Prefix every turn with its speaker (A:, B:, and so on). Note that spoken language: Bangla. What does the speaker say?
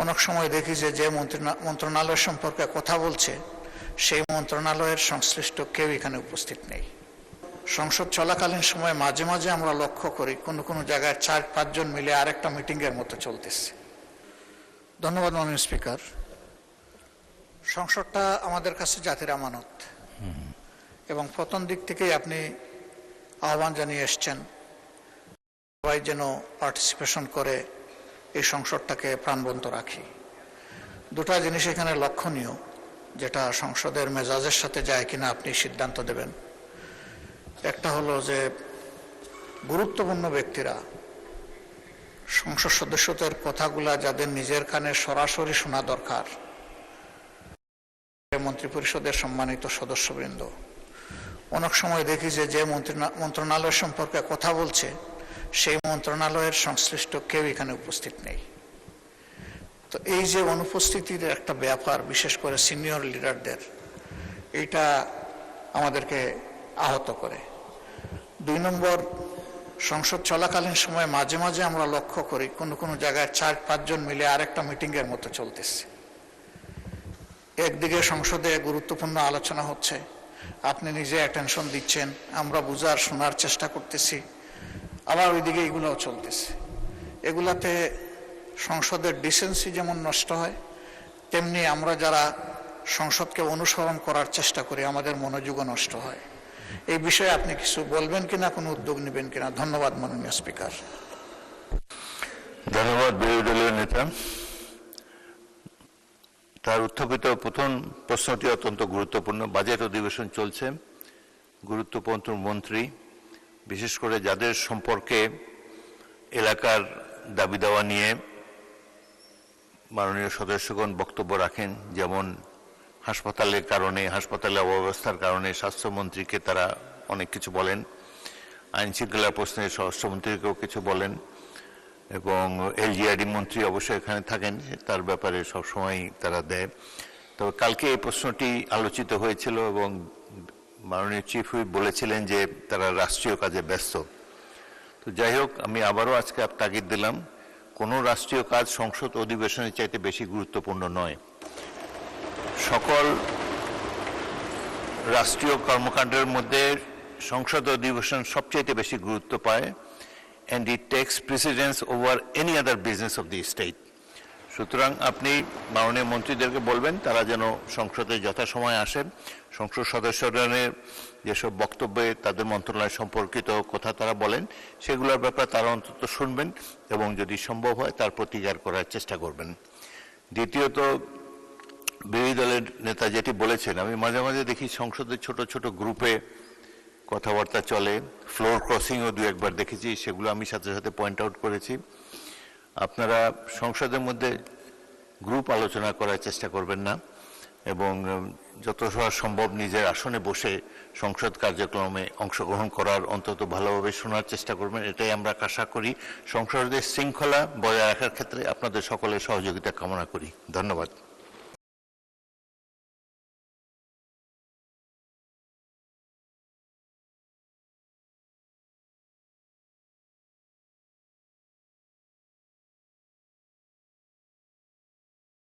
A: অনেক সময় দেখি যে মন্ত্রণালয় সম্পর্কে কথা বলছে সেই মন্ত্রণালয়ের সংশ্লিষ্ট কেউ এখানে উপস্থিত নেই। সংসদ চলাকালীন সময় মাঝে মাঝে আমরা লক্ষ্য করি কোনো জায়গায় 4-5 জন মিলে আরেকটা মিটিংয়ের মতো চলতেছে। ধন্যবাদ মাননীয় স্পিকার। সংসদটা আমাদের কাছে জাতির আমানত এবং প্রথম দিক থেকেই আপনি আহ্বান জানিয়ে এসছেন সবাই যেন পার্টিসিপেশন করে এই সংসদটাকে প্রাণবন্ত রাখি। দুটা জিনিস এখানে লক্ষণীয়, যেটা সংসদের মেজাজের সাথে যায় কিনা আপনি সিদ্ধান্ত দেবেন। একটা হলো যে গুরুত্বপূর্ণ ব্যক্তিরা সংসদ সদস্যদের কথাগুলা যাদের নিজের কানে সরাসরি শোনা দরকার, মন্ত্রিপরিষদের সম্মানিত সদস্যবৃন্দ, অনেক সময় দেখি যে মন্ত্রণালয় সম্পর্কে কথা বলছে সেই মন্ত্রণালয়ের সংশ্লিষ্ট কেউ এখানে উপস্থিত নেই। তো এই যে অনুপস্থিতির একটা ব্যাপার, বিশেষ করে সিনিয়র লিডারদের, এইটা আমাদেরকে আহত করে। 2 নম্বর, সংসদ চলাকালীন সময় মাঝে মাঝে আমরা লক্ষ্য করি কোনো জায়গায় 4-5 জন মিলে আরেকটা মিটিংয়ের মতো চলতেছে। একদিকে সংসদে গুরুত্বপূর্ণ আলোচনা হচ্ছে, আপনি নিজে অ্যাটেনশন দিচ্ছেন, আমরা বুঝার শোনার চেষ্টা করতেছি, আবার ওইদিকে এগুলোও চলতেছে। এগুলাতে সংসদের ডিসেন্সি যেমন নষ্ট হয়, তেমনি আমরা যারা সংসদকে অনুসরণ করার চেষ্টা করি আমাদের মনোযোগও নষ্ট হয়। এই বিষয়ে আপনি কিছু বলবেন কিনা, কোনো উদ্যোগ নেবেন কিনা? ধন্যবাদ মাননীয় স্পিকার।
B: ধন্যবাদ বিরোধী দলীয় নেতা। তার উত্থাপিত প্রথম প্রশ্নটি অত্যন্ত গুরুত্বপূর্ণ। বাজেট অধিবেশন চলছে, গুরুত্বপূর্ণ মন্ত্রী, বিশেষ করে যাদের সম্পর্কে এলাকার দাবি দাওয়া নিয়ে মাননীয় সদস্যগণ বক্তব্য রাখেন, যেমন হাসপাতালের কারণে, হাসপাতালের অব্যবস্থার কারণে স্বাস্থ্যমন্ত্রীকে তারা অনেক কিছু বলেন, আইন শৃঙ্খলা প্রশ্নে স্বরাষ্ট্রমন্ত্রীকেও কিছু বলেন, এবং এলজিআরডি মন্ত্রী অবশ্যই এখানে থাকেন, তার ব্যাপারে সবসময় তারা দেয়। তবে কালকে এই প্রশ্নটি আলোচিত হয়েছিল এবং মাননীয় চিফ হুইপ বলেছিলেন যে তারা রাষ্ট্রীয় কাজে ব্যস্ত। তো যাই হোক, আমি আবারও আজকে তাগিদ দিলাম, কোনো রাষ্ট্রীয় কাজ সংসদ অধিবেশনের চাইতে বেশি গুরুত্বপূর্ণ নয়। সকল রাষ্ট্রীয় কর্মকাণ্ডের মধ্যে সংসদ অধিবেশন সবচাইতে বেশি গুরুত্ব পায়, and it takes precedence over any other business of the state. সুতরাং আপনি মাননীয় মন্ত্রীদেরকে বলবেন তারা যেন সংসদে যথাসময়ে আসেন, সংসদ সদস্যদের যেসব বক্তব্যে তাদের মন্ত্রণালয় সম্পর্কিত কথা তারা বলেন সেগুলোর ব্যাপারে তারা অন্তত শুনবেন এবং যদি সম্ভব হয় তার প্রতিকার করার চেষ্টা করবেন। দ্বিতীয়ত, বিরোধী দলের নেতা যেটি বলেছেন, আমি মাঝে মাঝে দেখি সংসদের ছোট ছোট গ্রুপে কথাবার্তা চলে, ফ্লোর ক্রসিংও 2-1বার দেখেছি, সেগুলো আমি সাথে সাথে পয়েন্ট আউট করেছি। আপনারা সংসদের মধ্যে গ্রুপ আলোচনা করার চেষ্টা করবেন না এবং যত সম্ভব নিজের আসনে বসে সংসদ কার্যক্রমে অংশগ্রহণ করার, অন্তত ভালোভাবে শোনার চেষ্টা করবেন। এটাই আমরা আশা করি। সংসদের শৃঙ্খলা বজায় রাখার ক্ষেত্রে আপনাদের সকলের সহযোগিতা কামনা করি। ধন্যবাদ।